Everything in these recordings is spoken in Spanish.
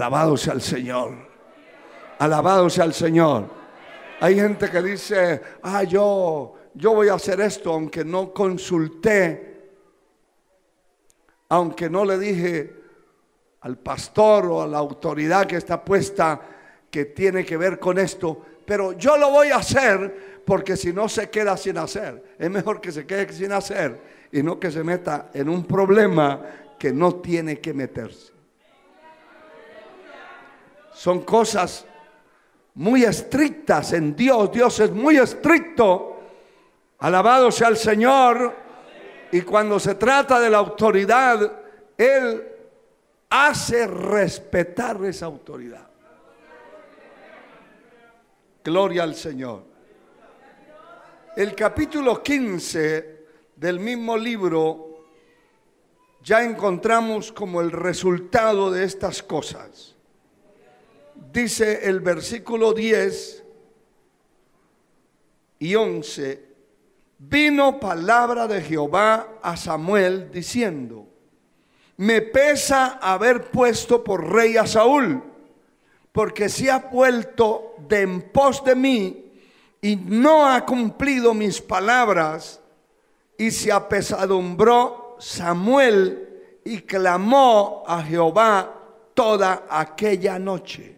Alabado sea el Señor. Alabado sea el Señor. Hay gente que dice, yo voy a hacer esto aunque no consulté, aunque no le dije al pastor o a la autoridad que está puesta que tiene que ver con esto, pero yo lo voy a hacer porque si no se queda sin hacer. Es mejor que se quede sin hacer y no que se meta en un problema que no tiene que meterse. Son cosas muy estrictas en Dios. Dios es muy estricto. Alabado sea el Señor. Y cuando se trata de la autoridad, Él hace respetar esa autoridad. Gloria al Señor. El capítulo 15 del mismo libro ya encontramos como el resultado de estas cosas. Dice el versículo 10 y 11: vino palabra de Jehová a Samuel diciendo: me pesa haber puesto por rey a Saúl, porque se ha vuelto de en pos de mí y no ha cumplido mis palabras. Y se apesadumbró Samuel y clamó a Jehová toda aquella noche.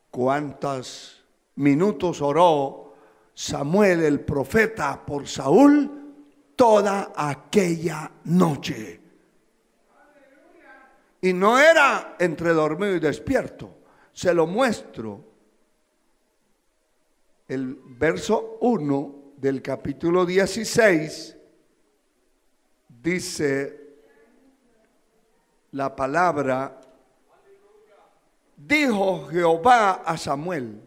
¿Cuántos minutos oró Samuel el profeta por Saúl? Toda aquella noche. Y no era entre dormido y despierto. Se lo muestro. El verso 1 del capítulo 16 dice la palabra: dijo Jehová a Samuel: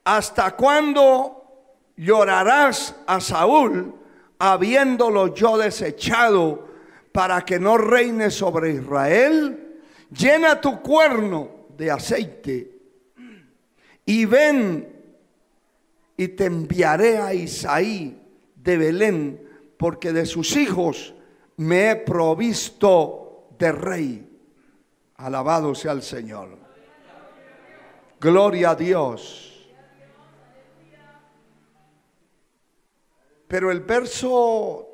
¿hasta cuándo llorarás a Saúl, habiéndolo yo desechado, para que no reine sobre Israel? Llena tu cuerno de aceite y ven, y te enviaré a Isaí de Belén, porque de sus hijos me he provisto de rey. Alabado sea el Señor. Gloria a Dios. Pero el verso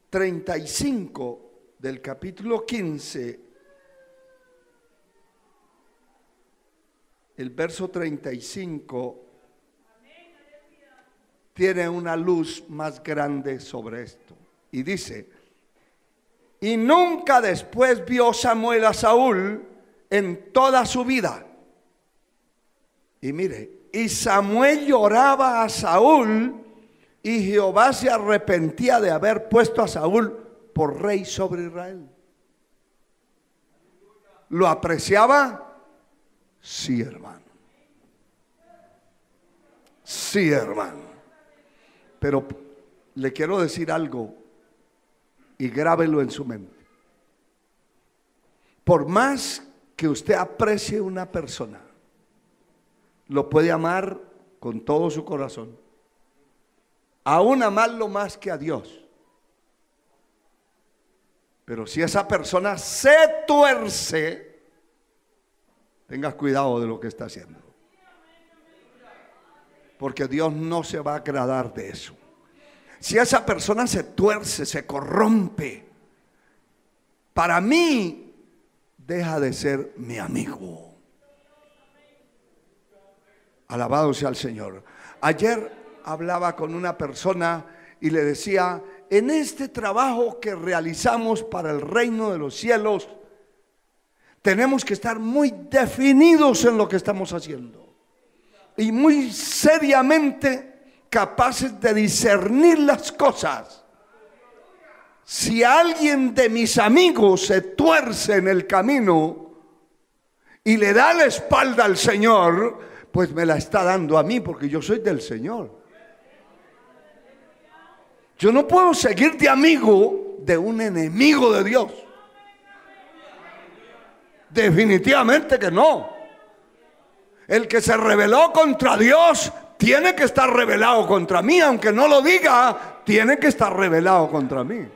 35 del capítulo 15, el verso 35 tiene una luz más grande sobre esto. Y dice: y nunca después vio Samuel a Saúl en toda su vida. Y mire, y Samuel lloraba a Saúl, y Jehová se arrepentía de haber puesto a Saúl por rey sobre Israel. ¿Lo apreciaba? Sí, hermano. Sí, hermano. Pero le quiero decir algo y grábelo en su mente. Por más que usted aprecie una persona, lo puede amar con todo su corazón, aún amarlo más que a Dios. Pero si esa persona se tuerce, tenga cuidado de lo que está haciendo, porque Dios no se va a agradar de eso. Si esa persona se tuerce, se corrompe, para mí deja de ser mi amigo. Alabado sea el Señor. Ayer hablaba con una persona y le decía: en este trabajo que realizamos para el reino de los cielos, tenemos que estar muy definidos en lo que estamos haciendo y muy seriamente capaces de discernir las cosas. Si alguien de mis amigos se tuerce en el camino y le da la espalda al Señor, pues me la está dando a mí, porque yo soy del Señor. Yo no puedo seguir de amigo de un enemigo de Dios. Definitivamente que no. El que se rebeló contra Dios tiene que estar rebelado contra mí, aunque no lo diga, tiene que estar rebelado contra mí.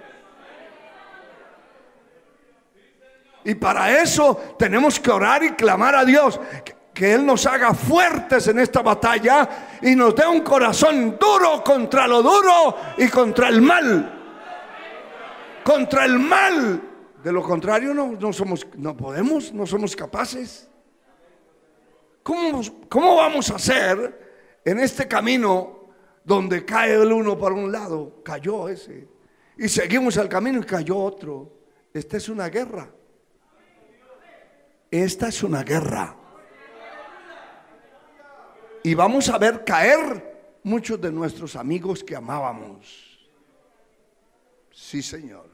Y para eso tenemos que orar y clamar a Dios que Él nos haga fuertes en esta batalla y nos dé un corazón duro contra lo duro y contra el mal. Contra el mal. De lo contrario no somos capaces. ¿Cómo vamos a hacer en este camino donde cae el uno por un lado? Cayó ese. Y seguimos el camino y cayó otro. Esta es una guerra. Esta es una guerra. Y vamos a ver caer muchos de nuestros amigos que amábamos. Sí, Señor.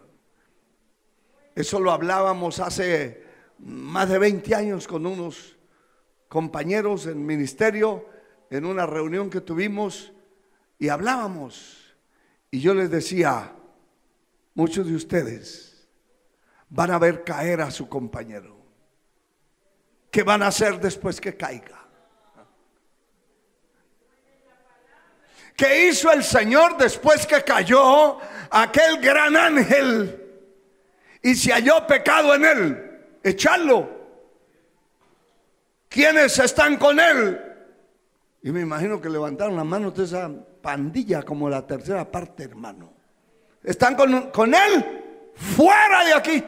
Eso lo hablábamos hace más de 20 años con unos compañeros en ministerio, en una reunión que tuvimos, y hablábamos. Y yo les decía, muchos de ustedes van a ver caer a su compañero. ¿Qué van a hacer después que caiga? ¿Qué hizo el Señor después que cayó aquel gran ángel y se halló pecado en él? Echarlo. ¿Quiénes están con él? Y me imagino que levantaron las manos de esa pandilla como la tercera parte, hermano. ¿Están con él? ¡Fuera de aquí!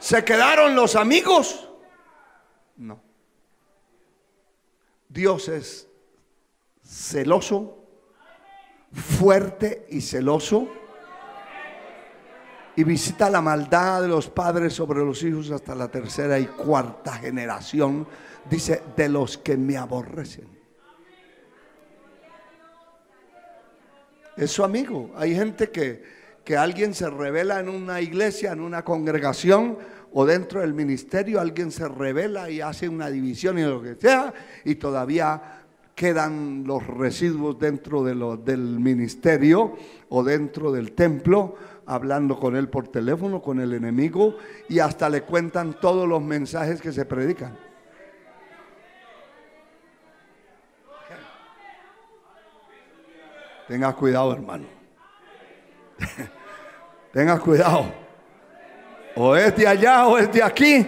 ¿Se quedaron los amigos? No. Dios es celoso, fuerte y celoso, y visita la maldad de los padres sobre los hijos hasta la tercera y cuarta generación. Dice, de los que me aborrecen. Es su amigo. Hay gente que alguien se revela en una iglesia, en una congregación o dentro del ministerio, alguien se revela y hace una división y lo que sea, y todavía quedan los residuos dentro del ministerio o dentro del templo, hablando con él por teléfono, con el enemigo, y hasta le cuentan todos los mensajes que se predican. Tenga cuidado, hermano. Tenga cuidado. O es de allá o es de aquí.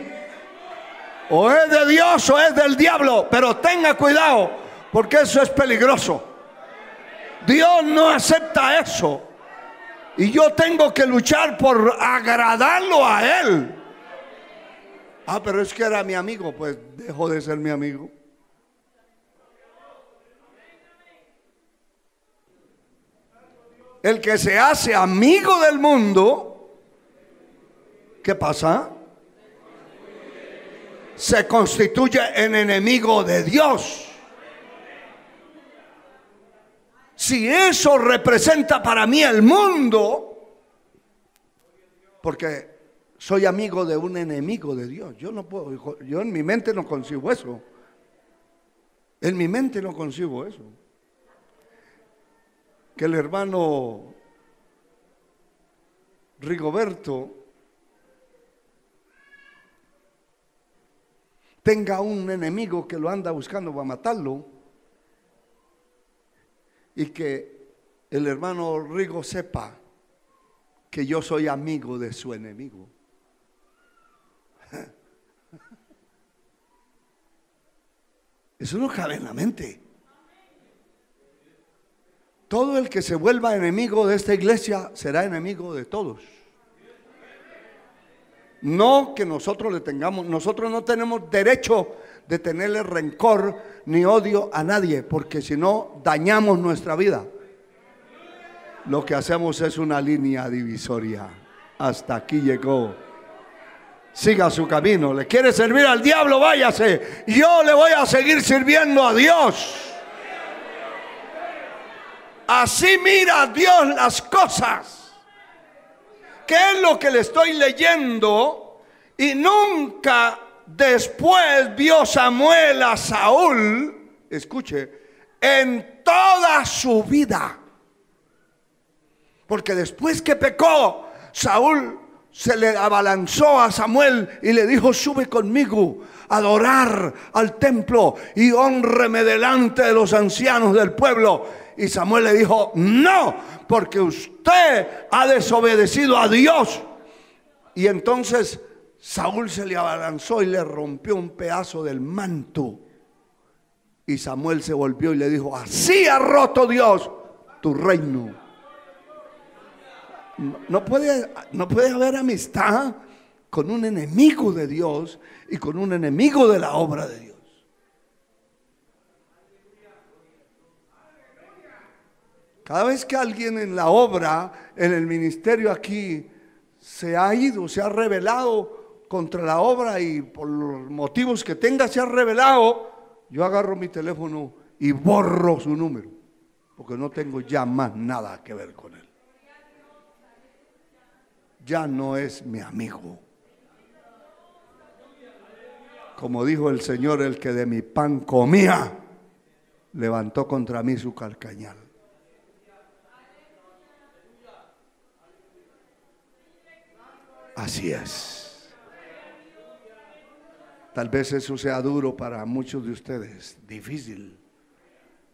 O es de Dios o es del diablo. Pero tenga cuidado, porque eso es peligroso. Dios no acepta eso. Y yo tengo que luchar por agradarlo a Él. Ah, pero es que era mi amigo. Pues dejó de ser mi amigo. El que se hace amigo del mundo, ¿qué pasa? Se constituye en enemigo de Dios. Si eso representa para mí el mundo, porque soy amigo de un enemigo de Dios, yo no puedo, yo en mi mente no concibo eso. En mi mente no concibo eso. Que el hermano Rigoberto tenga un enemigo que lo anda buscando para matarlo, y que el hermano Rigo sepa que yo soy amigo de su enemigo. Eso no cabe en la mente. Todo el que se vuelva enemigo de esta iglesia será enemigo de todos. No que nosotros nosotros no tenemos derecho de tenerle rencor ni odio a nadie, porque si no dañamos nuestra vida. Lo que hacemos es una línea divisoria. Hasta aquí llegó. Siga su camino. ¿Le quiere servir al diablo? Váyase. Yo le voy a seguir sirviendo a Dios. Así mira Dios las cosas. ¿Qué es lo que le estoy leyendo? Y nunca después vio Samuel a Saúl, escuche, en toda su vida. Porque después que pecó, Saúl se le abalanzó a Samuel y le dijo: sube conmigo a adorar al templo y hónreme delante de los ancianos del pueblo. Y Samuel le dijo: no, porque usted ha desobedecido a Dios. Y entonces Saúl se le abalanzó y le rompió un pedazo del manto. Y Samuel se volvió y le dijo: así ha roto Dios tu reino. No puede haber amistad con un enemigo de Dios y con un enemigo de la obra de Dios. Cada vez que alguien en la obra, en el ministerio aquí, se ha ido, se ha rebelado contra la obra, y por los motivos que tenga se ha rebelado, yo agarro mi teléfono y borro su número, porque no tengo ya más nada que ver con él. Ya no es mi amigo. Como dijo el Señor: el que de mi pan comía, levantó contra mí su calcañal. Así es. Tal vez eso sea duro para muchos de ustedes, difícil,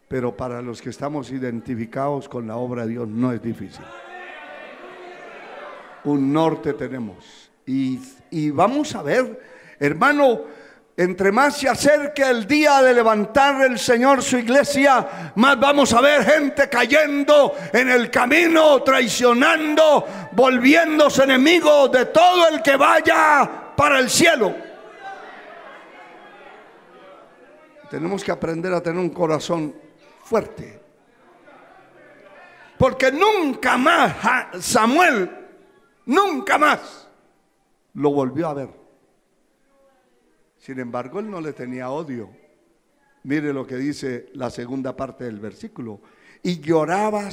pero para los que estamos identificados con la obra de Dios no es difícil. Un norte tenemos, y vamos a ver, hermano, entre más se acerque el día de levantar el Señor su iglesia, más vamos a ver gente cayendo en el camino, traicionando, volviéndose enemigos de todo el que vaya para el cielo. Tenemos que aprender a tener un corazón fuerte, porque nunca más Samuel, nunca más lo volvió a ver. Sin embargo, él no le tenía odio. Mire lo que dice la segunda parte del versículo: y lloraba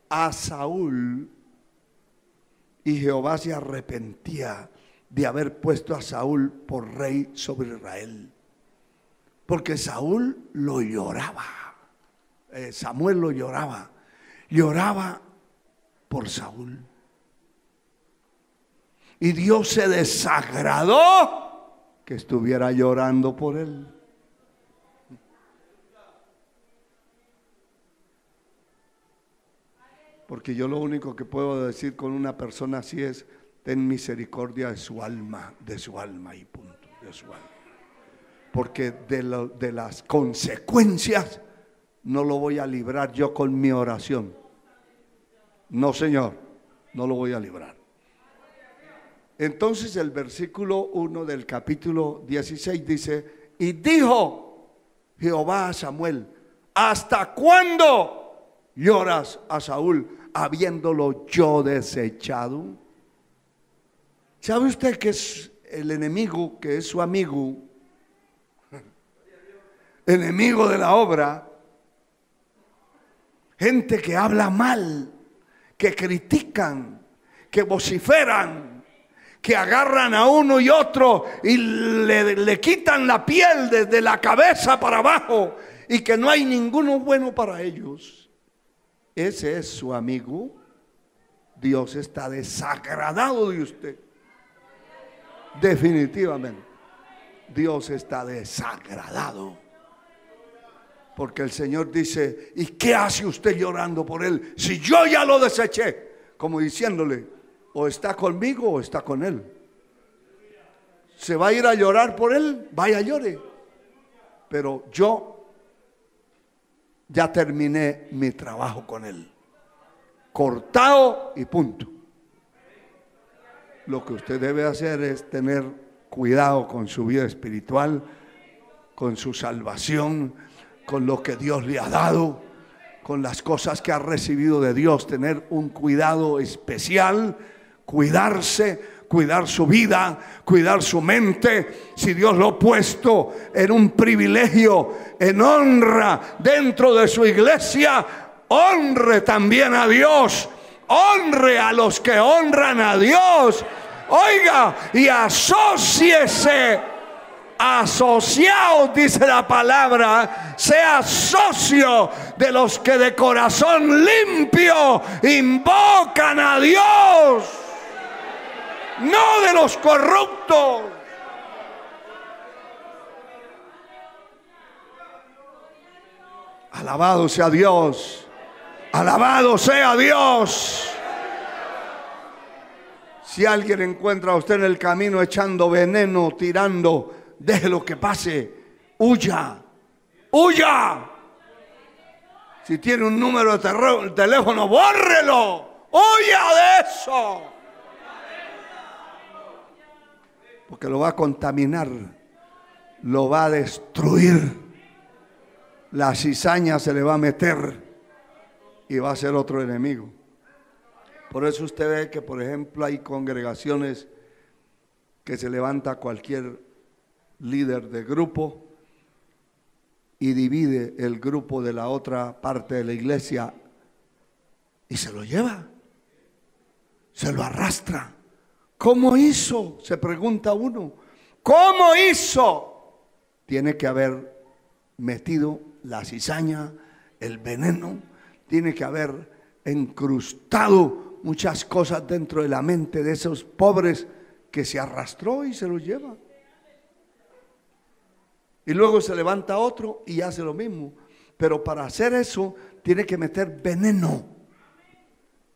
a Saúl, y Jehová se arrepentía de haber puesto a Saúl por rey sobre Israel. Porque Saúl lo lloraba, Samuel lo lloraba por Saúl. Y Dios se desagradó que estuviera llorando por él. Porque yo lo único que puedo decir con una persona así es: ten misericordia de su alma y punto, de su alma. Porque de las consecuencias no lo voy a librar yo con mi oración. No, Señor, no lo voy a librar. Entonces el versículo 1 del capítulo 16 dice: y dijo Jehová a Samuel: ¿hasta cuándo lloras a Saúl, habiéndolo yo desechado? ¿Sabe usted que es el enemigo, que es su amigo, enemigo de la obra? Gente que habla mal, que critican, que vociferan, que agarran a uno y otro y le quitan la piel desde la cabeza para abajo, y que no hay ninguno bueno para ellos. Ese es su amigo. Dios está desagradado de usted. Definitivamente Dios está desagradado, porque el Señor dice: ¿y qué hace usted llorando por él si yo ya lo deseché? Como diciéndole: o está conmigo o está con él. ¿Se va a ir a llorar por él? Vaya, llore. Pero yo ya terminé mi trabajo con él. Cortado y punto. Lo que usted debe hacer es tener cuidado con su vida espiritual, con su salvación, con lo que Dios le ha dado, con las cosas que ha recibido de Dios. Tener un cuidado especial, cuidarse, cuidar su vida, cuidar su mente. Si Dios lo ha puesto en un privilegio, en honra dentro de su iglesia, honre también a Dios, honre a los que honran a Dios. Oiga, y asóciese, asociaos, dice la palabra, sea socio de los que de corazón limpio invocan a Dios, no de los corruptos. Alabado sea Dios. Alabado sea Dios. Si alguien encuentra a usted en el camino echando veneno, tirando, déjelo que pase. Huya. Huya. Si tiene un número de teléfono, bórrelo. Huya de eso. Porque lo va a contaminar. Lo va a destruir. La cizaña se le va a meter y va a ser otro enemigo. Por eso usted ve que, por ejemplo, hay congregaciones que se levanta cualquier líder de grupo y divide el grupo de la otra parte de la iglesia y se lo lleva, se lo arrastra. ¿Cómo hizo? Se pregunta uno. ¿Cómo hizo? Tiene que haber metido la cizaña, el veneno, tiene que haber incrustado muchas cosas dentro de la mente de esos pobres que se arrastró y se los lleva. Y luego se levanta otro y hace lo mismo. Pero para hacer eso tiene que meter veneno.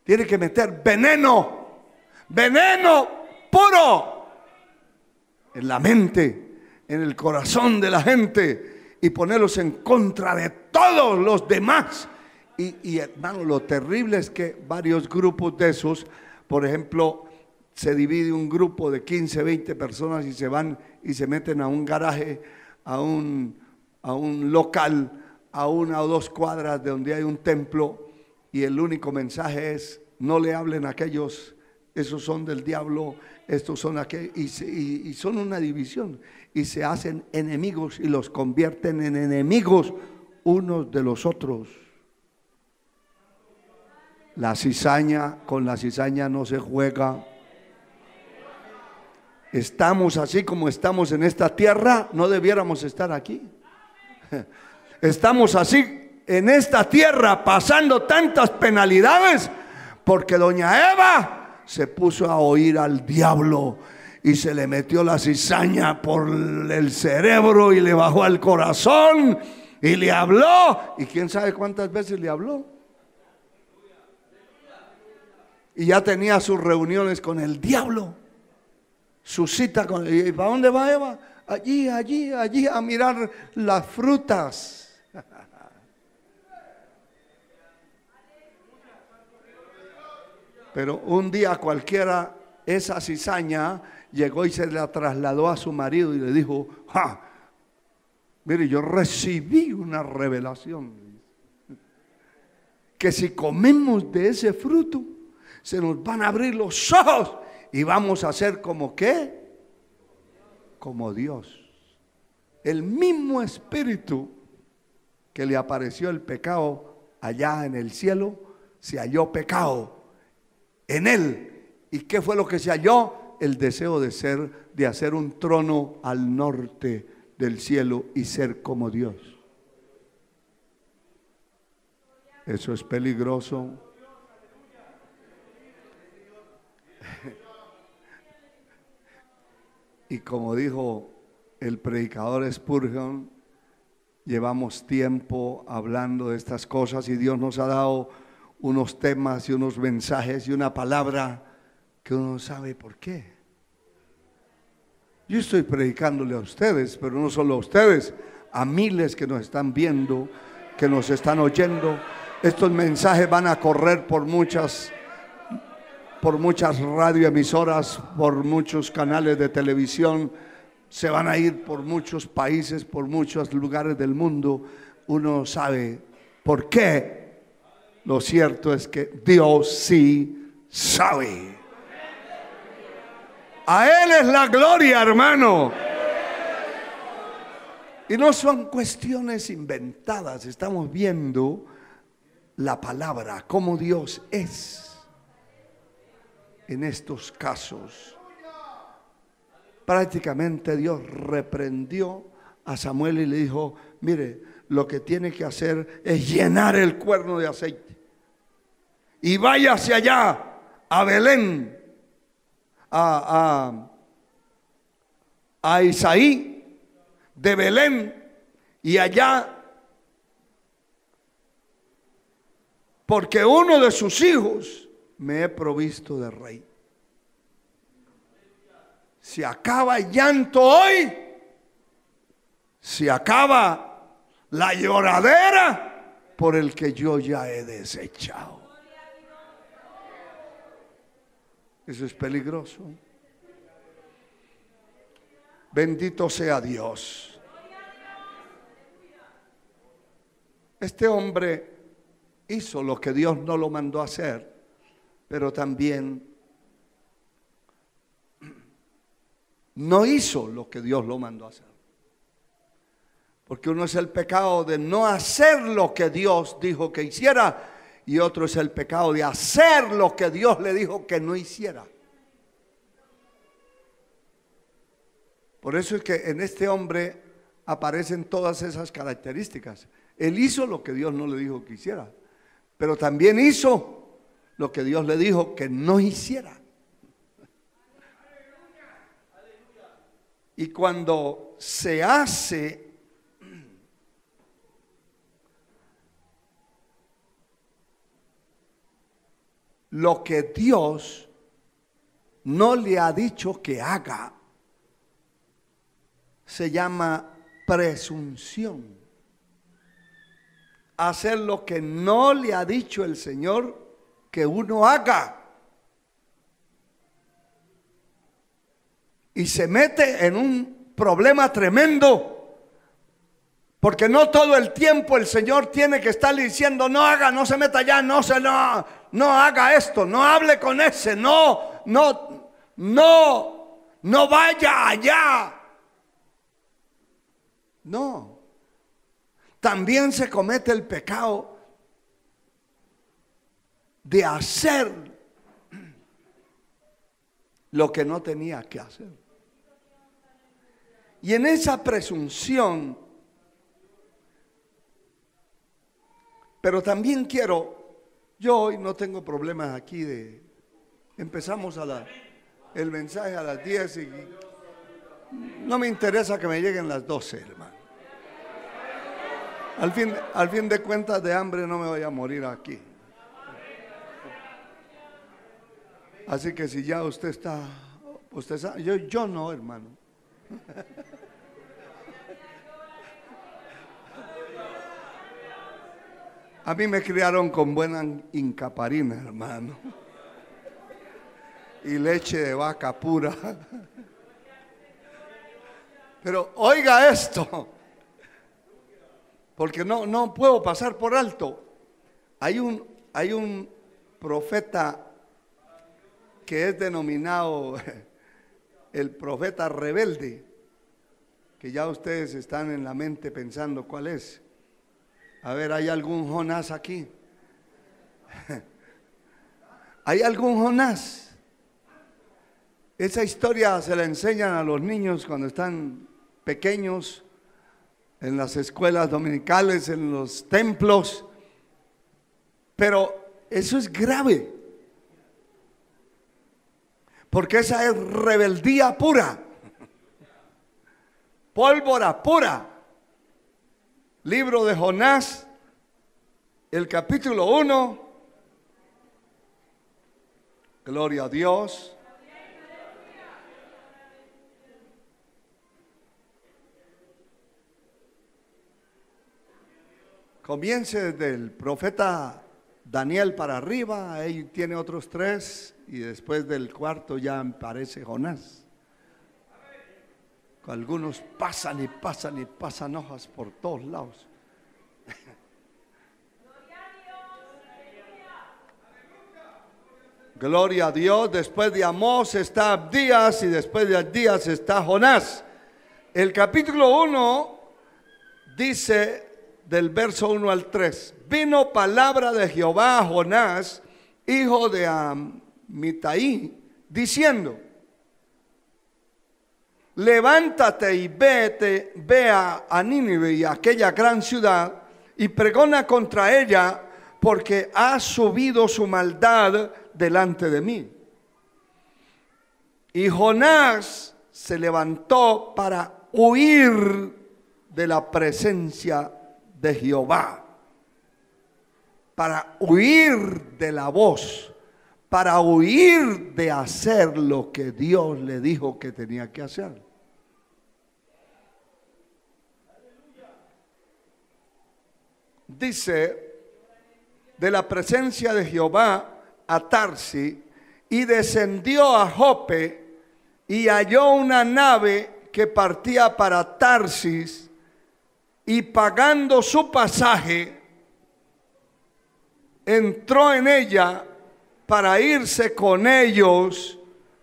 Tiene que meter veneno. Veneno puro en la mente, en el corazón de la gente y ponerlos en contra de todos los demás. Y hermano, lo terrible es que varios grupos de esos, por ejemplo, se divide un grupo de 15, 20 personas y se van y se meten a un garaje, a un local, a 1 o 2 cuadras de donde hay un templo, y el único mensaje es: no le hablen a aquellos, esos son del diablo, estos son aquellos, y son una división, y se hacen enemigos y los convierten en enemigos unos de los otros. La cizaña, con la cizaña no se juega. Estamos así como estamos en esta tierra, no debiéramos estar aquí. Estamos así en esta tierra pasando tantas penalidades porque doña Eva se puso a oír al diablo y se le metió la cizaña por el cerebro y le bajó al corazón y le habló, y quién sabe cuántas veces le habló. Y ya tenía sus reuniones con el diablo, su cita con él. ¿Y para dónde va Eva? Allí a mirar las frutas. Pero un día cualquiera, esa cizaña llegó y se la trasladó a su marido y le dijo: mire, yo recibí una revelación que si comemos de ese fruto se nos van a abrir los ojos y vamos a ser como ¿qué? Como Dios. El mismo espíritu que le apareció el pecado allá en el cielo, se halló pecado en él. ¿Y qué fue lo que se halló? El deseo de hacer un trono al norte del cielo y ser como Dios. Eso es peligroso. Y como dijo el predicador Spurgeon, llevamos tiempo hablando de estas cosas y Dios nos ha dado unos temas y unos mensajes y una palabra que uno no sabe por qué. Yo estoy predicándole a ustedes, pero no solo a ustedes, a miles que nos están viendo, que nos están oyendo. Estos mensajes van a correr por muchas radioemisoras, por muchos canales de televisión, se van a ir por muchos países, por muchos lugares del mundo. Uno sabe por qué. Lo cierto es que Dios sí sabe. A Él es la gloria, hermano. Y no son cuestiones inventadas. Estamos viendo la palabra, cómo Dios es en estos casos. Prácticamente Dios reprendió a Samuel y le dijo: mire, lo que tiene que hacer es llenar el cuerno de aceite y váyase allá a Belén, a Isaí de Belén, y allá porque uno de sus hijos me he provisto de rey. Se acaba el llanto hoy, se acaba la lloradera por el que yo ya he desechado. Eso es peligroso. Bendito sea Dios. Este hombre hizo lo que Dios no lo mandó a hacer, pero también no hizo lo que Dios lo mandó a hacer. Porque uno es el pecado de no hacer lo que Dios dijo que hiciera, y otro es el pecado de hacer lo que Dios le dijo que no hiciera. Por eso es que en este hombre aparecen todas esas características. Él hizo lo que Dios no le dijo que hiciera, pero también hizo lo que Dios le dijo que no hiciera. Y cuando se hace lo que Dios no le ha dicho que haga, se llama presunción. Hacer lo que no le ha dicho el Señor que uno haga. Y se mete en un problema tremendo, porque no todo el tiempo el Señor tiene que estar diciendo: no haga, no se meta allá, no haga esto, no hable con ese, no vaya allá. No. También se comete el pecado de hacer lo que no tenía que hacer. Y en esa presunción, pero también yo hoy no tengo problemas aquí empezamos el mensaje a las 10 y no me interesa que me lleguen las 12, hermano. Al fin de cuentas, de hambre no me voy a morir aquí. Así que si ya usted sabe, yo no, hermano. A mí me criaron con buena incaparina, hermano, y leche de vaca pura. Pero oiga esto, porque no puedo pasar por alto. Hay un profeta que es denominado el profeta rebelde, que ya ustedes están en la mente pensando cuál es. A ver, ¿hay algún Jonás aquí? ¿Hay algún Jonás? Esa historia se la enseñan a los niños cuando están pequeños, en las escuelas dominicales, en los templos. Pero eso es grave, porque esa es rebeldía pura, pólvora pura. Libro de Jonás, el capítulo 1. Gloria a Dios. Comience desde el profeta Daniel para arriba, ahí tiene otros 3, y después del cuarto ya aparece Jonás. Algunos pasan y pasan hojas por todos lados. Gloria a Dios. Después de Amós está Abdías, y después de Abdías está Jonás. El capítulo 1 dice, del verso 1 al 3: vino palabra de Jehová a Jonás, hijo de Amitai, diciendo: levántate y ve a Nínive, y a aquella gran ciudad, y pregona contra ella, porque ha subido su maldad delante de mí. Y Jonás se levantó para huir de la presencia de Jehová. para huir de la voz, para huir de hacer lo que Dios le dijo que tenía que hacer. Dice, de la presencia de Jehová a Tarsis, y descendió a Jope y halló una nave que partía para Tarsis, y pagando su pasaje entró en ella para irse con ellos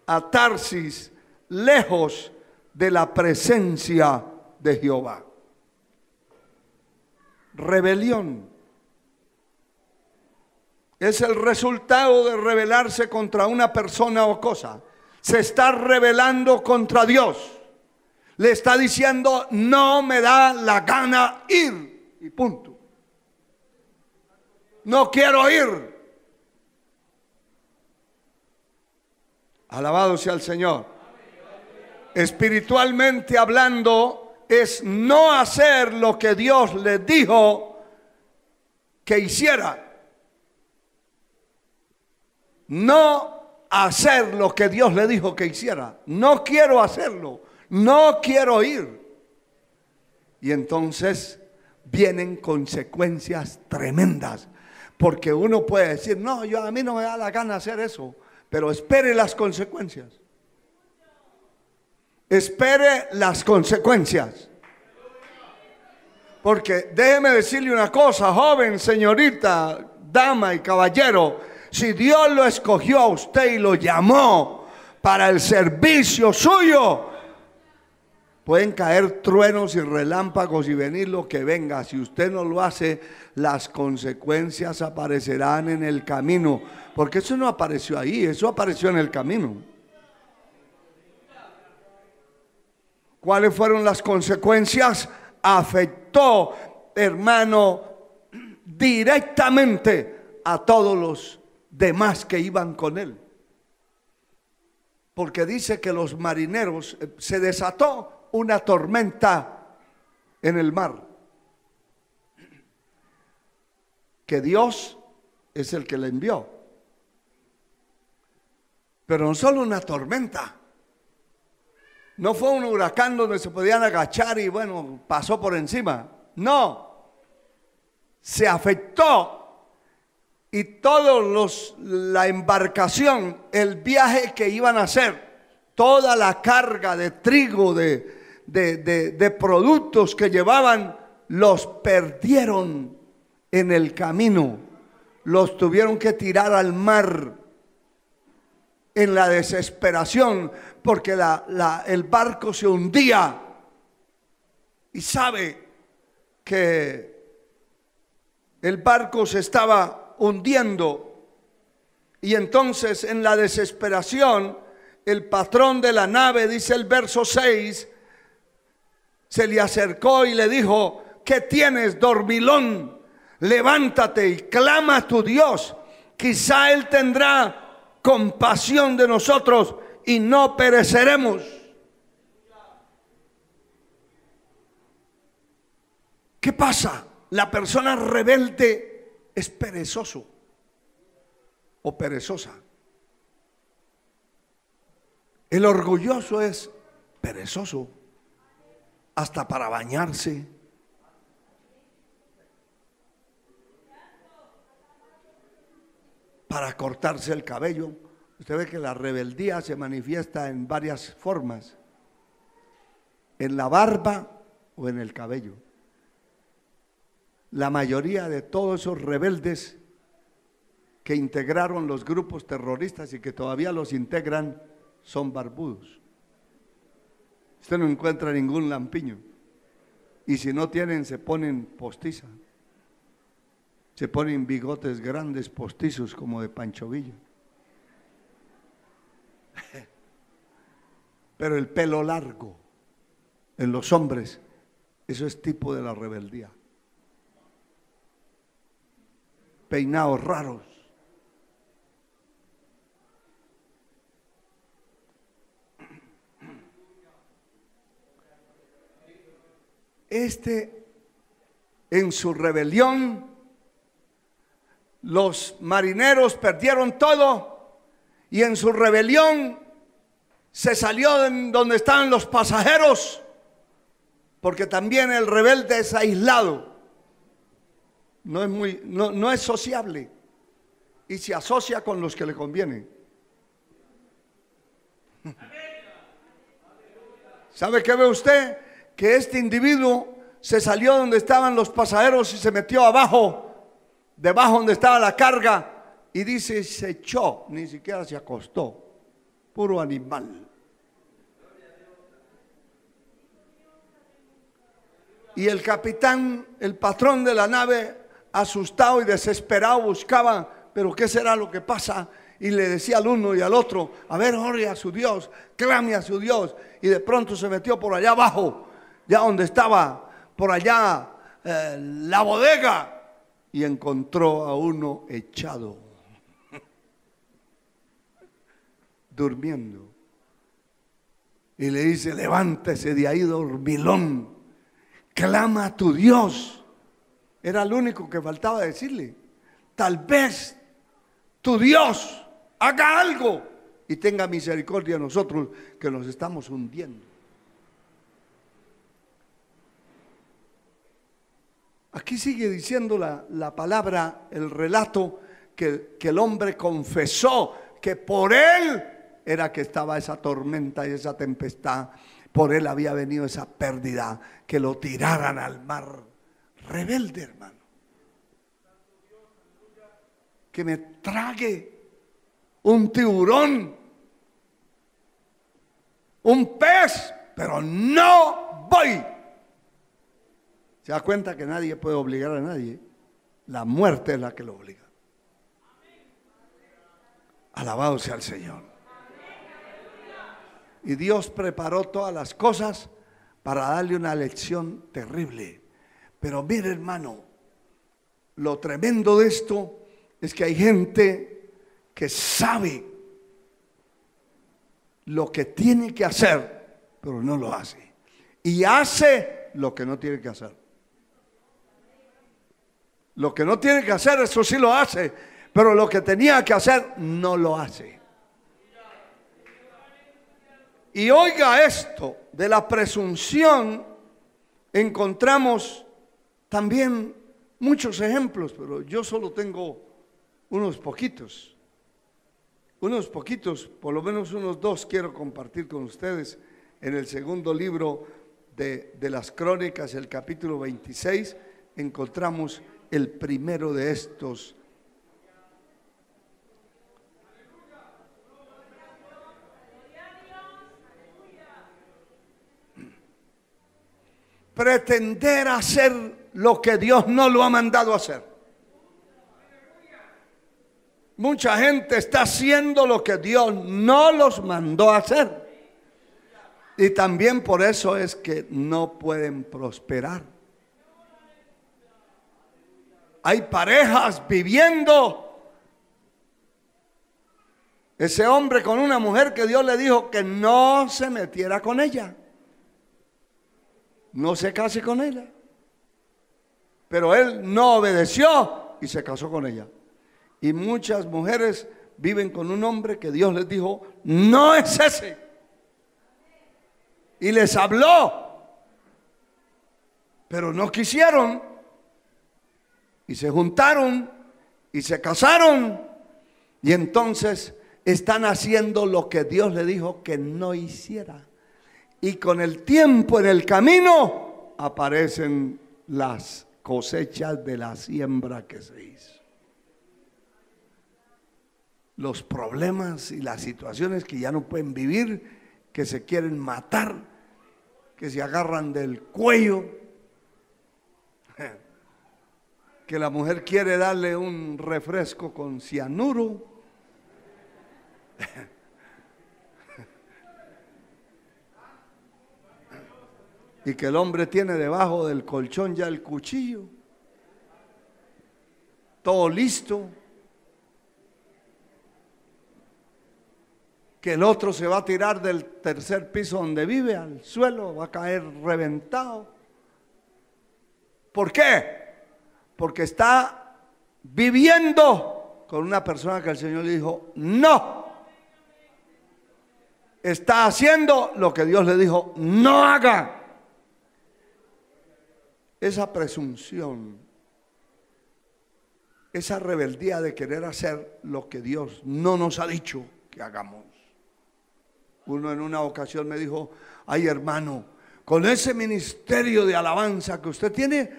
a Tarsis, lejos de la presencia de Jehová. Rebelión es el resultado de rebelarse contra una persona o cosa. Se está rebelando contra Dios. Le está diciendo, no me da la gana ir, y punto. No quiero ir. Alabado sea el Señor. Espiritualmente hablando, es no hacer lo que Dios le dijo que hiciera. No hacer lo que Dios le dijo que hiciera. No quiero hacerlo. No quiero ir. Y entonces vienen consecuencias tremendas. Porque uno puede decir, no, a mí no me da la gana hacer eso. Pero espere las consecuencias. Espere las consecuencias. Porque déjeme decirle una cosa, joven, señorita, dama y caballero. Si Dios lo escogió a usted y lo llamó para el servicio suyo, pueden caer truenos y relámpagos y venir lo que venga. Si usted no lo hace, las consecuencias aparecerán en el camino. Porque eso no apareció ahí, eso apareció en el camino. ¿Cuáles fueron las consecuencias? Afectó, hermano, directamente a todos los demás que iban con él. Porque dice que los marineros, se desató una tormenta en el mar. Que Dios es el que la envió. Pero no solo una tormenta. No fue un huracán donde se podían agachar y bueno, pasó por encima. No. Se afectó. Y todos la embarcación, el viaje que iban a hacer, toda la carga de trigo, de productos que llevaban, los perdieron en el camino. Los tuvieron que tirar al mar en la desesperación, porque el barco se hundía. Y sabe que el barco se estaba hundiendo, y entonces en la desesperación el patrón de la nave, dice el verso 6, se le acercó y le dijo: ¿qué tienes, dormilón? Levántate y clama a tu Dios, quizá Él tendrá compasión de nosotros y no pereceremos. ¿Qué pasa? La persona rebelde es perezoso o perezosa. El orgulloso es perezoso hasta para bañarse. Para cortarse el cabello. Usted ve que la rebeldía se manifiesta en varias formas: en la barba o en el cabello. La mayoría de todos esos rebeldes que integraron los grupos terroristas y que todavía los integran son barbudos. Usted no encuentra ningún lampiño. Y si no tienen, se ponen postiza. Se ponen bigotes grandes, postizos, como de Pancho Villa. Pero el pelo largo en los hombres, eso es tipo de la rebeldía. Peinados raros. En su rebelión los marineros perdieron todo y en su rebelión se salió de donde estaban los pasajeros, porque también el rebelde es aislado, no es sociable y se asocia con los que le conviene. ¿Sabe qué ve usted? Que este individuo se salió donde estaban los pasajeros y se metió abajo, debajo donde estaba la carga, y dice, se echó, ni siquiera se acostó, puro animal. Y el capitán, el patrón de la nave, asustado y desesperado, buscaba, pero ¿qué será lo que pasa? Y le decía al uno y al otro, a ver, ore a su Dios, clame a su Dios. Y de pronto se metió por allá abajo, ya donde estaba, por allá la bodega, y encontró a uno echado, durmiendo. Y le dice, levántese de ahí, dormilón, clama a tu Dios. Era lo único que faltaba decirle. Tal vez tu Dios haga algo y tenga misericordia de nosotros que nos estamos hundiendo. Aquí sigue diciendo la palabra, el relato, que el hombre confesó que por él era que estaba esa tormenta y esa tempestad. Por él había venido esa pérdida, que lo tiraran al mar. Rebelde, hermano. Que me trague un tiburón, un pez, pero no voy. Se da cuenta que nadie puede obligar a nadie. La muerte es la que lo obliga. Alabado sea el Señor. Y Dios preparó todas las cosas para darle una lección terrible. Pero mire, hermano, lo tremendo de esto es que hay gente que sabe lo que tiene que hacer, pero no lo hace. Y hace lo que no tiene que hacer. Lo que no tiene que hacer, eso sí lo hace, pero lo que tenía que hacer, no lo hace. Y oiga esto, de la presunción encontramos también muchos ejemplos, pero yo solo tengo unos poquitos, por lo menos unos dos quiero compartir con ustedes. En el segundo libro de las Crónicas, el capítulo 26, encontramos el primero de estos. Pretender hacer lo que Dios no lo ha mandado a hacer. Mucha gente está haciendo lo que Dios no los mandó a hacer. Y también por eso es que no pueden prosperar. Hay parejas viviendo, ese hombre con una mujer que Dios le dijo que no se metiera con ella, no se case con ella, pero él no obedeció y se casó con ella. Y muchas mujeres viven con un hombre que Dios les dijo no es ese, y les habló, pero no quisieron. Y se juntaron y se casaron, y entonces están haciendo lo que Dios le dijo que no hiciera. Y con el tiempo, en el camino, aparecen las cosechas de la siembra que se hizo. Los problemas y las situaciones que ya no pueden vivir, que se quieren matar, que se agarran del cuello, que la mujer quiere darle un refresco con cianuro, y que el hombre tiene debajo del colchón ya el cuchillo, todo listo, que el otro se va a tirar del tercer piso donde vive al suelo, va a caer reventado. ¿Por qué? Porque está viviendo con una persona que el Señor le dijo, no. Está haciendo lo que Dios le dijo, no haga. Esa presunción, esa rebeldía de querer hacer lo que Dios no nos ha dicho que hagamos. Uno en una ocasión me dijo, ay hermano, con ese ministerio de alabanza que usted tiene,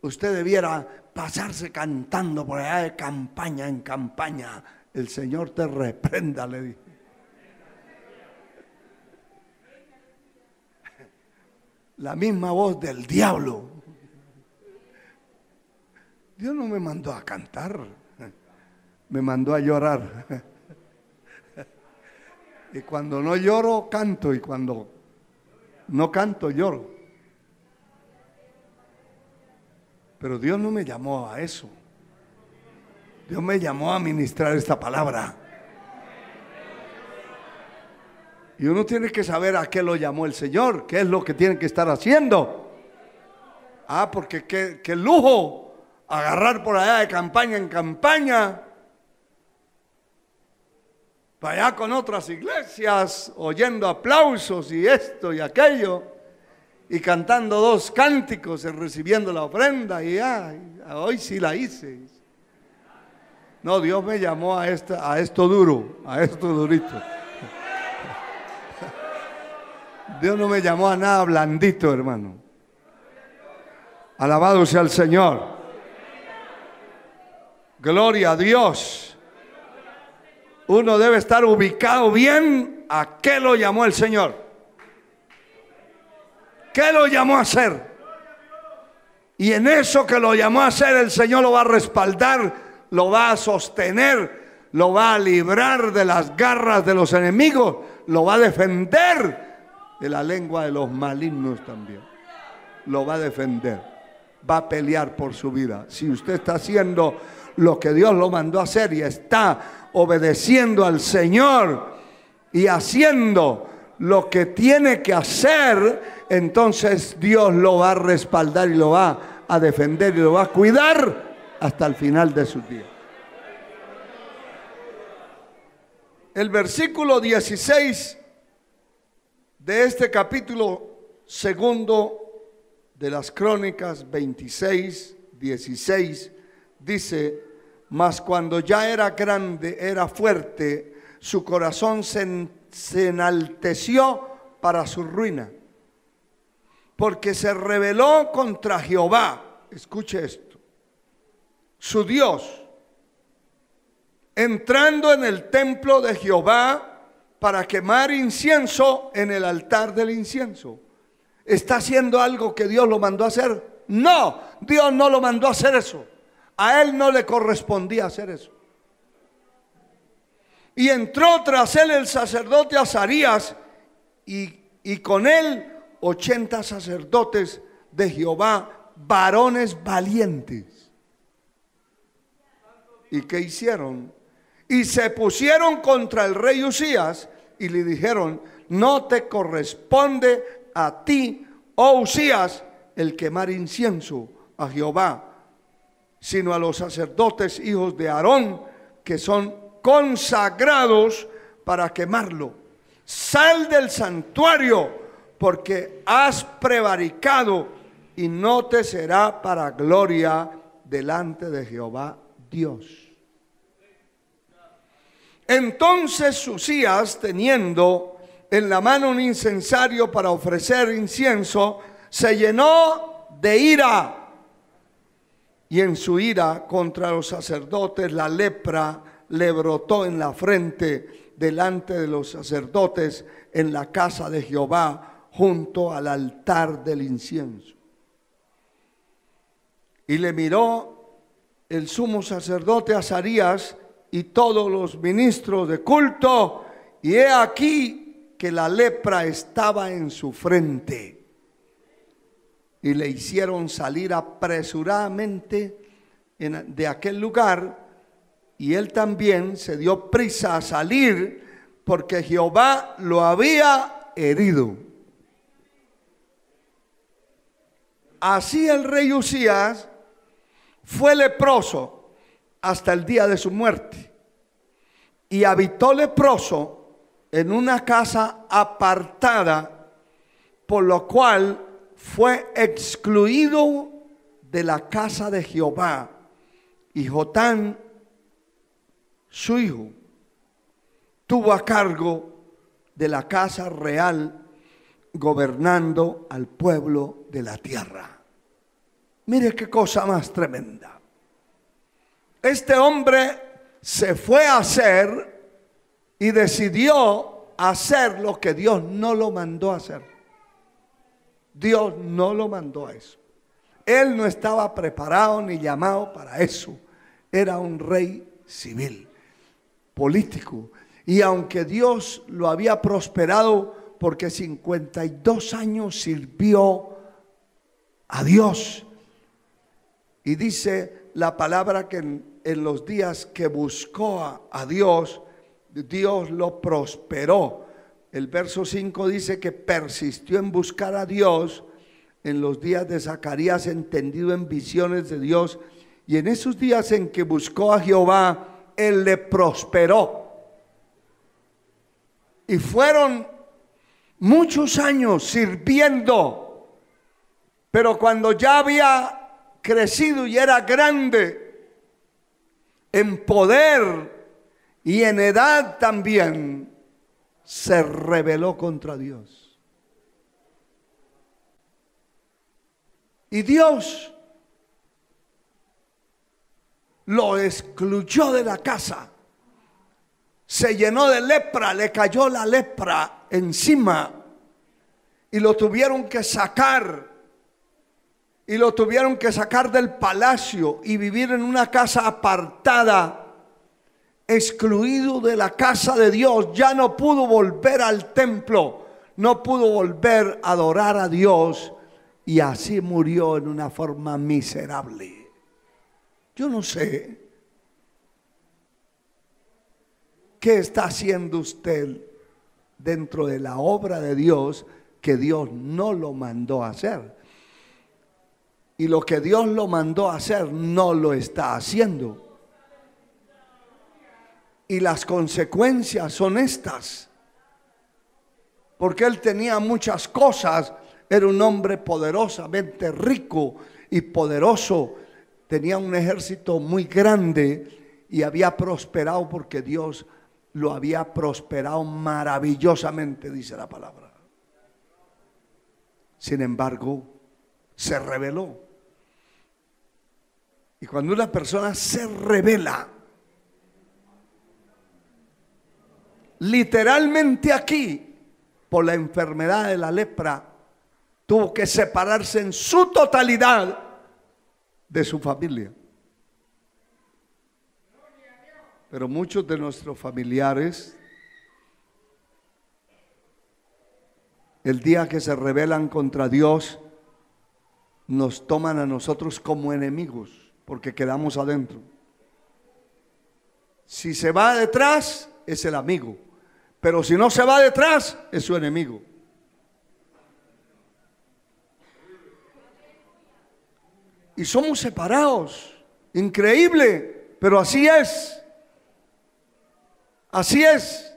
usted debiera pasarse cantando por allá de campaña en campaña. El Señor te reprenda, le dije. La misma voz del diablo. Dios no me mandó a cantar, me mandó a llorar. Y cuando no lloro, canto, y cuando no canto, lloro. Pero Dios no me llamó a eso. Dios me llamó a ministrar esta palabra. Y uno tiene que saber a qué lo llamó el Señor, qué es lo que tiene que estar haciendo. Ah, porque qué lujo agarrar por allá de campaña en campaña, para allá con otras iglesias, oyendo aplausos y esto y aquello, y cantando 2 cánticos y recibiendo la ofrenda, y hoy sí la hice. No, Dios me llamó a esto duro, a esto durito. Dios no me llamó a nada blandito, hermano. Alabado sea el Señor. Gloria a Dios. Uno debe estar ubicado bien a qué lo llamó el Señor. ¿Qué lo llamó a hacer? Y en eso que lo llamó a hacer, el Señor lo va a respaldar, lo va a sostener, lo va a librar de las garras de los enemigos, lo va a defender de la lengua de los malignos también. Lo va a defender, va a pelear por su vida. Si usted está haciendo lo que Dios lo mandó a hacer y está obedeciendo al Señor y haciendo lo que tiene que hacer, entonces Dios lo va a respaldar y lo va a defender y lo va a cuidar hasta el final de sus días. El versículo 16 de este capítulo 2 de las Crónicas 26, 16 dice: mas cuando ya era grande, era fuerte, su corazón se enalteció para su ruina, porque se rebeló contra Jehová. Escuche esto: su Dios, entrando en el templo de Jehová para quemar incienso en el altar del incienso. ¿Está haciendo algo que Dios lo mandó a hacer? No, Dios no lo mandó a hacer eso. A él no le correspondía hacer eso. Y entró tras él el sacerdote Azarías y con él 80 sacerdotes de Jehová, varones valientes. ¿Y qué hicieron? Y se pusieron contra el rey Usías y le dijeron: no te corresponde a ti, oh Usías, el quemar incienso a Jehová, sino a los sacerdotes hijos de Aarón, que son consagrados para quemarlo. Sal del santuario, porque has prevaricado, y no te será para gloria delante de Jehová Dios. Entonces Usías, teniendo en la mano un incensario para ofrecer incienso, se llenó de ira, y en su ira contra los sacerdotes la lepra le brotó en la frente delante de los sacerdotes en la casa de Jehová, junto al altar del incienso. Y le miró el sumo sacerdote Azarías y todos los ministros de culto, y he aquí que la lepra estaba en su frente. Y le hicieron salir apresuradamente de aquel lugar, y él también se dio prisa a salir, porque Jehová lo había herido. Así el rey Usías fue leproso hasta el día de su muerte. Y habitó leproso en una casa apartada, por lo cual fue excluido de la casa de Jehová. Y Jotán, su hijo, tuvo a cargo de la casa real, gobernando al pueblo de la tierra. Mire qué cosa más tremenda. Este hombre se fue a hacer y decidió hacer lo que Dios no lo mandó a hacer. Dios no lo mandó a eso. Él no estaba preparado ni llamado para eso. Era un rey civil, político. Y aunque Dios lo había prosperado, porque 52 años sirvió a Dios. Y dice la palabra que en los días que buscó a Dios, Dios lo prosperó. El verso 5 dice que persistió en buscar a Dios en los días de Zacarías, entendido en visiones de Dios. Y en esos días en que buscó a Jehová, Él le prosperó. Y fueron muchos años sirviendo. Pero cuando ya había crecido y era grande en poder y en edad también, se rebeló contra Dios. Y Dios lo excluyó de la casa. Se llenó de lepra, le cayó la lepra encima y lo tuvieron que sacar. Y lo tuvieron que sacar del palacio y vivir en una casa apartada, excluido de la casa de Dios. Ya no pudo volver al templo, no pudo volver a adorar a Dios, y así murió en una forma miserable. Yo no sé qué está haciendo usted dentro de la obra de Dios que Dios no lo mandó a hacer. Y lo que Dios lo mandó a hacer no lo está haciendo. Y las consecuencias son estas. Porque él tenía muchas cosas. Era un hombre poderosamente rico y poderoso. Tenía un ejército muy grande y había prosperado porque Dios lo había prosperado maravillosamente, dice la palabra. Sin embargo, se rebeló. Y cuando una persona se rebela, literalmente aquí, por la enfermedad de la lepra, tuvo que separarse en su totalidad de su familia. Pero muchos de nuestros familiares, el día que se rebelan contra Dios, nos toman a nosotros como enemigos, porque quedamos adentro. Si se va detrás, es el amigo. Pero si no se va detrás, es su enemigo. Y somos separados. Increíble, pero así es. Así es.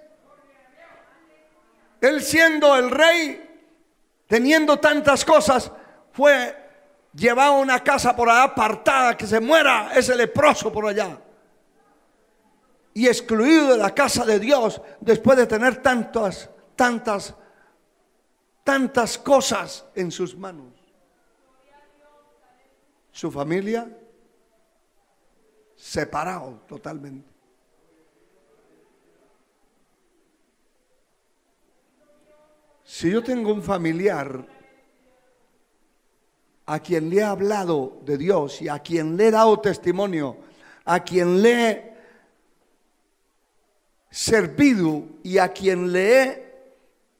Él, siendo el rey, teniendo tantas cosas, fue llevado a una casa por allá apartada, que se muera ese leproso por allá, y excluido de la casa de Dios después de tener tantas cosas en sus manos. Su familia separado totalmente. Si yo tengo un familiar a quien le he hablado de Dios y a quien le he dado testimonio, a quien le he servido y a quien le he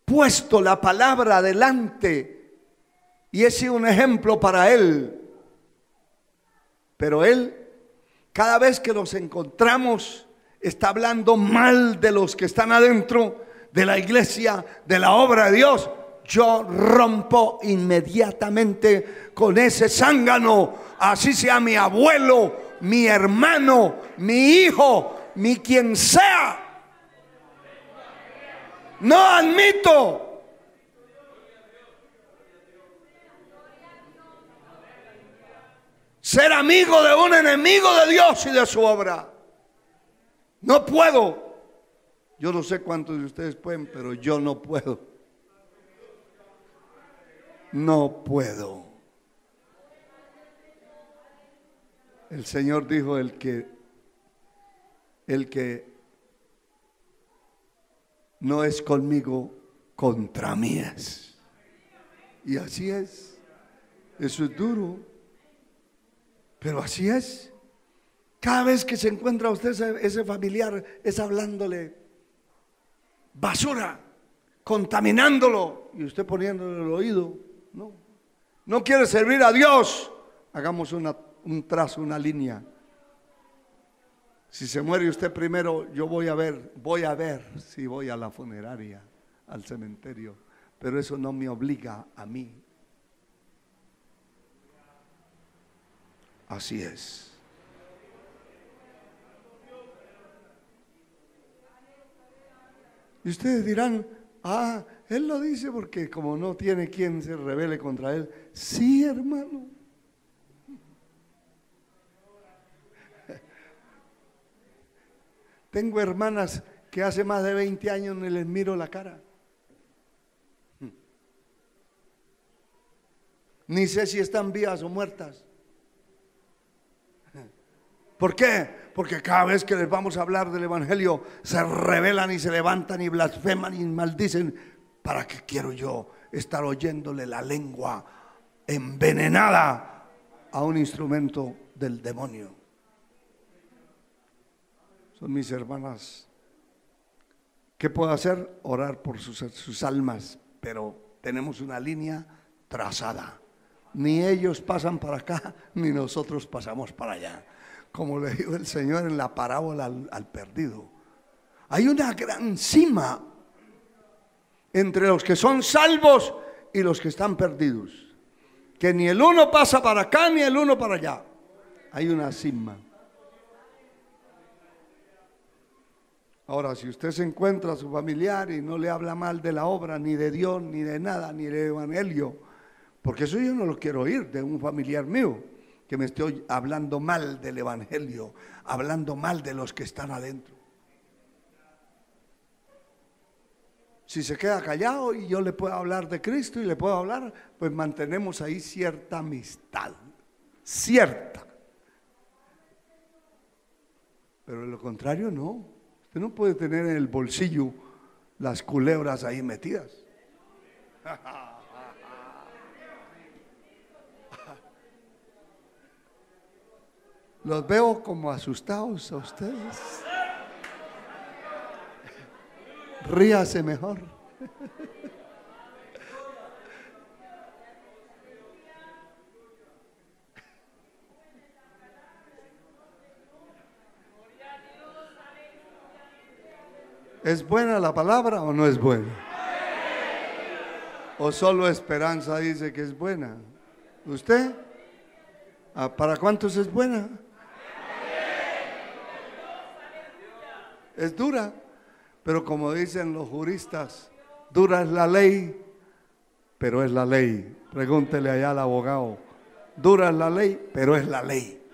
puesto la palabra adelante y he sido un ejemplo para él, pero él, cada vez que nos encontramos, está hablando mal de los que están adentro de la iglesia, de la obra de Dios. Yo rompo inmediatamente con ese zángano, así sea mi abuelo mi hermano, mi hijo, mi quien sea. No admito ser amigo de un enemigo de Dios y de su obra. No puedo. Yo no sé cuántos de ustedes pueden, pero yo no puedo. No puedo. El Señor dijo, el que no es conmigo, contra mí es. Y así es. Eso es duro, pero así es. Cada vez que se encuentra usted ese familiar, es hablándole basura, contaminándolo, y usted poniéndole el oído. No quiere servir a Dios. Hagamos un trazo, una línea. Si se muere usted primero, yo voy a ver si voy a la funeraria, al cementerio, pero eso no me obliga a mí. Así es. Y ustedes dirán, él lo dice porque como no tiene quien se rebele contra él. Sí, hermano. Tengo hermanas que hace más de 20 años ni les miro la cara. Ni sé si están vivas o muertas. ¿Por qué? Porque cada vez que les vamos a hablar del evangelio se rebelan y se levantan y blasfeman y maldicen. ¿Para qué quiero yo estar oyéndole la lengua envenenada a un instrumento del demonio? Son mis hermanas. ¿Qué puedo hacer? Orar por sus almas, pero tenemos una línea trazada. Ni ellos pasan para acá, ni nosotros pasamos para allá. Como le dijo el Señor en la parábola al perdido. Hay una gran cima entre los que son salvos y los que están perdidos. Que ni el uno pasa para acá, ni el uno para allá. Hay una cima. Ahora, si usted se encuentra a su familiar y no le habla mal de la obra, ni de Dios, ni de nada, ni del evangelio, porque eso yo no lo quiero oír de un familiar mío, que me esté hablando mal del evangelio, hablando mal de los que están adentro. Si se queda callado y yo le puedo hablar de Cristo y le puedo hablar, pues mantenemos ahí cierta amistad, cierta. Pero de lo contrario no. Usted no puede tener en el bolsillo las culebras ahí metidas. Los veo como asustados a ustedes. Ríase mejor. ¿Es buena la palabra o no es buena? ¿O solo Esperanza dice que es buena? ¿Usted? ¿Para cuántos es buena? Es dura, pero como dicen los juristas, dura es la ley, pero es la ley. Pregúntele allá al abogado. Dura es la ley, pero es la ley.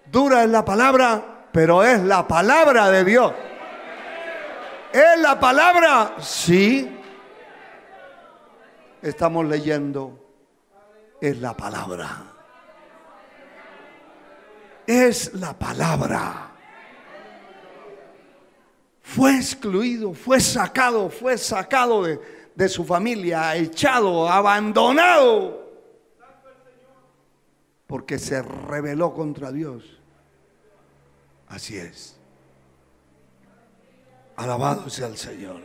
Dura es la palabra, pero es la palabra de Dios. ¿Es la palabra? Sí. Estamos leyendo. Es la palabra. Es la palabra. Fue excluido, fue sacado de su familia, echado, abandonado, porque se rebeló contra Dios. Así es. Alabado sea el Señor.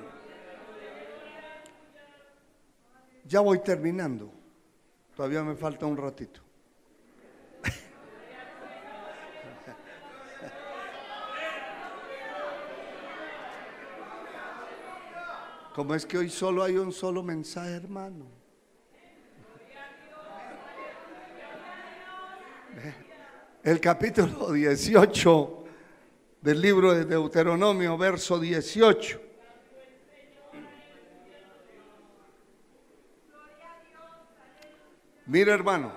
Ya voy terminando. Todavía me falta un ratito. Como es que hoy solo hay un solo mensaje, hermano. el capítulo 18 del libro de Deuteronomio, verso 18. Mira, hermano,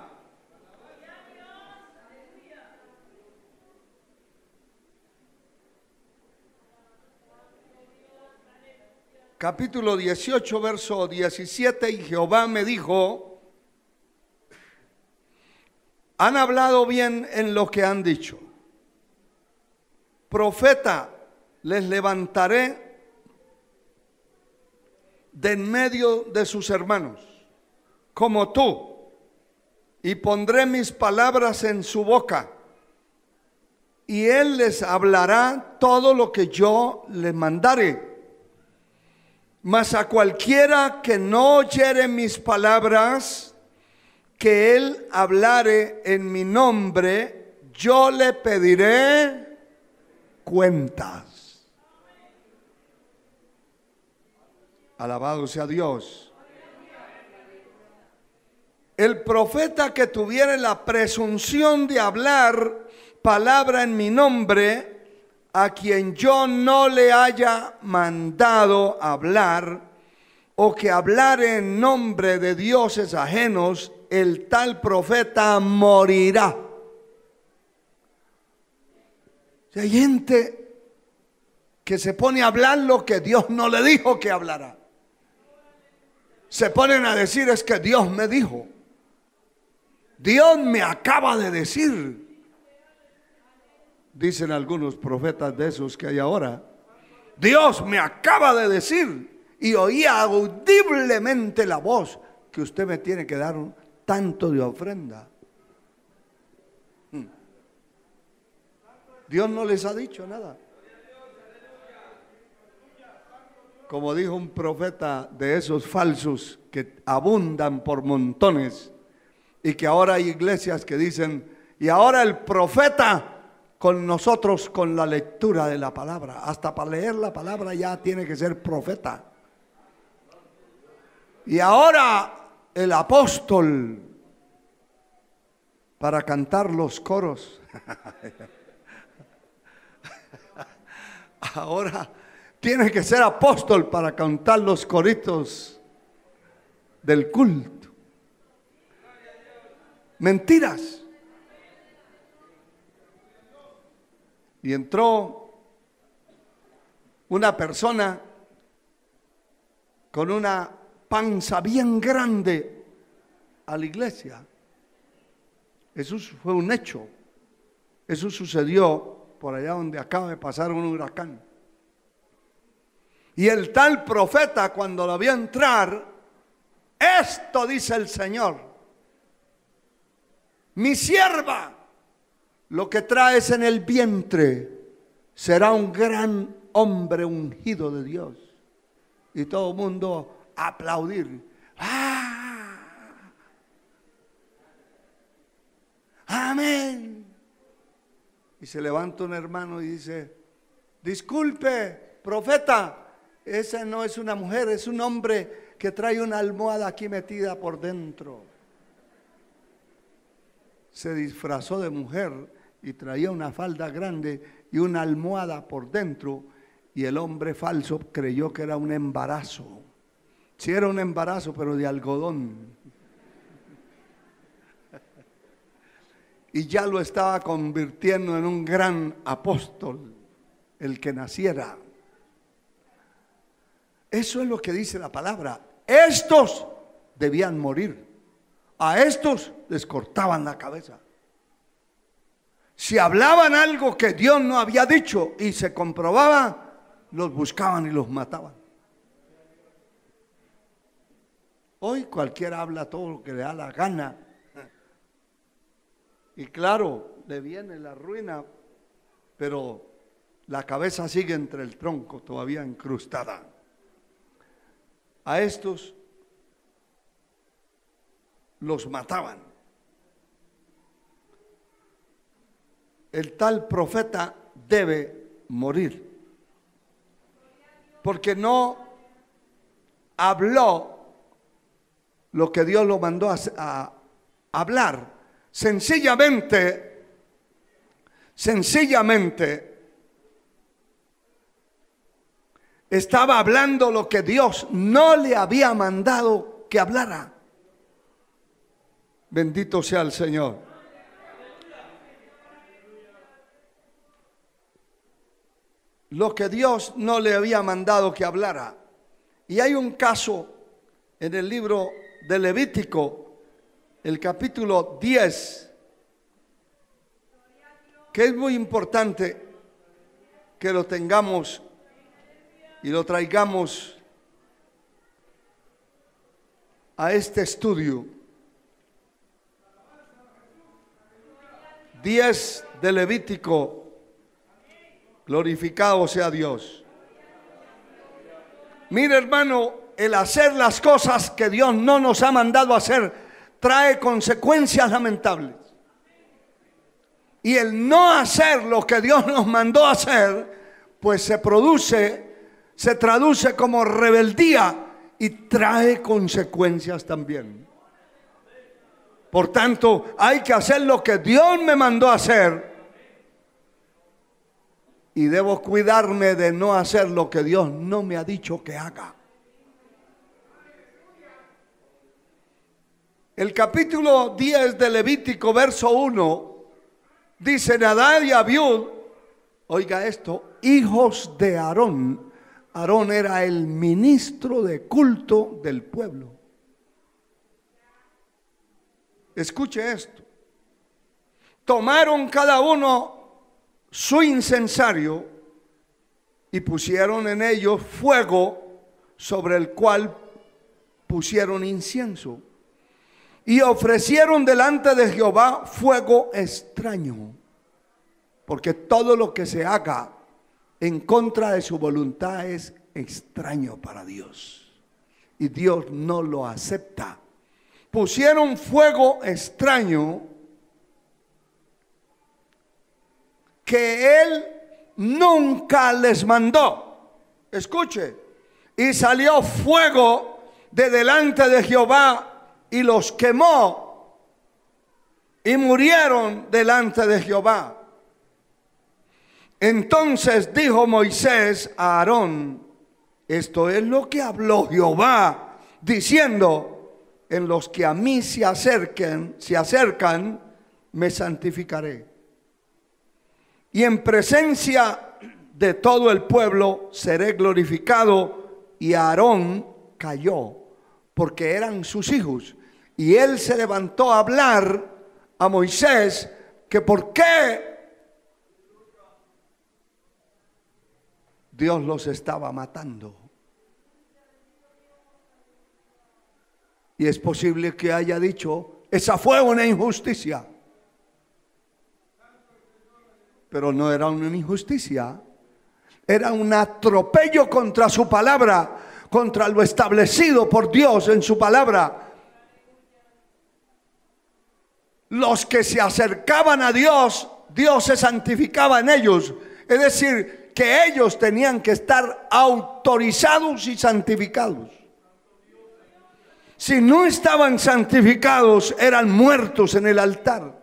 capítulo 18, verso 17, y Jehová me dijo: han hablado bien en lo que han dicho. Profeta les levantaré de en medio de sus hermanos, como tú, y pondré mis palabras en su boca, y él les hablará todo lo que yo le mandare. Mas a cualquiera que no oyere mis palabras, que él hablare en mi nombre, yo le pediré cuentas. Alabado sea Dios. El profeta que tuviere la presunción de hablar palabra en mi nombre, a quien yo no le haya mandado hablar, o que hablare en nombre de dioses ajenos, el tal profeta morirá. Si hay gente que se pone a hablar lo que Dios no le dijo que hablará. Se ponen a decir: es que Dios me dijo, Dios me acaba de decir. Dicen algunos profetas de esos que hay ahora: Dios me acaba de decir, y oía audiblemente la voz, que usted me tiene que dar un tanto de ofrenda. Dios no les ha dicho nada. Como dijo un profeta de esos falsos que abundan por montones, y que ahora hay iglesias que dicen: y ahora el profeta con nosotros con la lectura de la palabra. Hasta para leer la palabra ya tiene que ser profeta. Y ahora el apóstol para cantar los coros. Ahora tiene que ser apóstol para cantar los coritos del culto. Mentiras. Y entró una persona con una panza bien grande a la iglesia. Eso fue un hecho. Eso sucedió por allá donde acaba de pasar un huracán. Y el tal profeta, cuando lo vio entrar: esto dice el Señor, mi sierva, lo que traes en el vientre será un gran hombre ungido de Dios. Y todo el mundo a aplaudir. ¡Ah! Amén. Y se levanta un hermano y dice: disculpe, profeta, esa no es una mujer, es un hombre que trae una almohada aquí metida por dentro. Se disfrazó de mujer y traía una falda grande y una almohada por dentro, y el hombre falso creyó que era un embarazo. Sí, era un embarazo, pero de algodón. Y ya lo estaba convirtiendo en un gran apóstol, el que naciera. Eso es lo que dice la palabra. Estos debían morir. A estos les cortaban la cabeza. Si hablaban algo que Dios no había dicho y se comprobaba, los buscaban y los mataban. Hoy cualquiera habla todo lo que le da la gana. Y claro, le viene la ruina, pero la cabeza sigue entre el tronco, todavía incrustada. A estos los mataban. El tal profeta debe morir, porque no habló lo que Dios lo mandó a hablar. Sencillamente sencillamente estaba hablando lo que Dios no le había mandado que hablara. Bendito sea el Señor. Lo que Dios no le había mandado que hablara. Y hay un caso en el libro de Levítico, el capítulo 10, que es muy importante que lo tengamos y lo traigamos a este estudio. 10 de Levítico. Glorificado sea Dios. Mire, hermano, el hacer las cosas que Dios no nos ha mandado hacer trae consecuencias lamentables. Y el no hacer lo que Dios nos mandó hacer, pues se traduce como rebeldía y trae consecuencias también. Por tanto, hay que hacer lo que Dios me mandó hacer. Y debo cuidarme de no hacer lo que Dios no me ha dicho que haga. El capítulo 10 de Levítico, verso 1, dice: Nadab y Abiud, oiga esto, hijos de Aarón. Aarón era el ministro de culto del pueblo. Escuche esto. Tomaron cada uno su incensario y pusieron en ellos fuego, sobre el cual pusieron incienso, y ofrecieron delante de Jehová fuego extraño, porque todo lo que se haga en contra de su voluntad es extraño para Dios, y Dios no lo acepta. Pusieron fuego extraño que Él nunca les mandó. Escuche. Y salió fuego de delante de Jehová y los quemó, y murieron delante de Jehová. Entonces dijo Moisés a Aarón: esto es lo que habló Jehová, diciendo: en los que a mí se acercan, me santificaré. Y en presencia de todo el pueblo seré glorificado. Y Aarón cayó, porque eran sus hijos. Y él se levantó a hablar a Moisés que por qué Dios los estaba matando. Y es posible que haya dicho: esa fue una injusticia. Pero no era una injusticia, era un atropello contra su palabra, contra lo establecido por Dios en su palabra. Los que se acercaban a Dios, Dios se santificaba en ellos. Es decir, que ellos tenían que estar autorizados y santificados. Si no estaban santificados, eran muertos en el altar.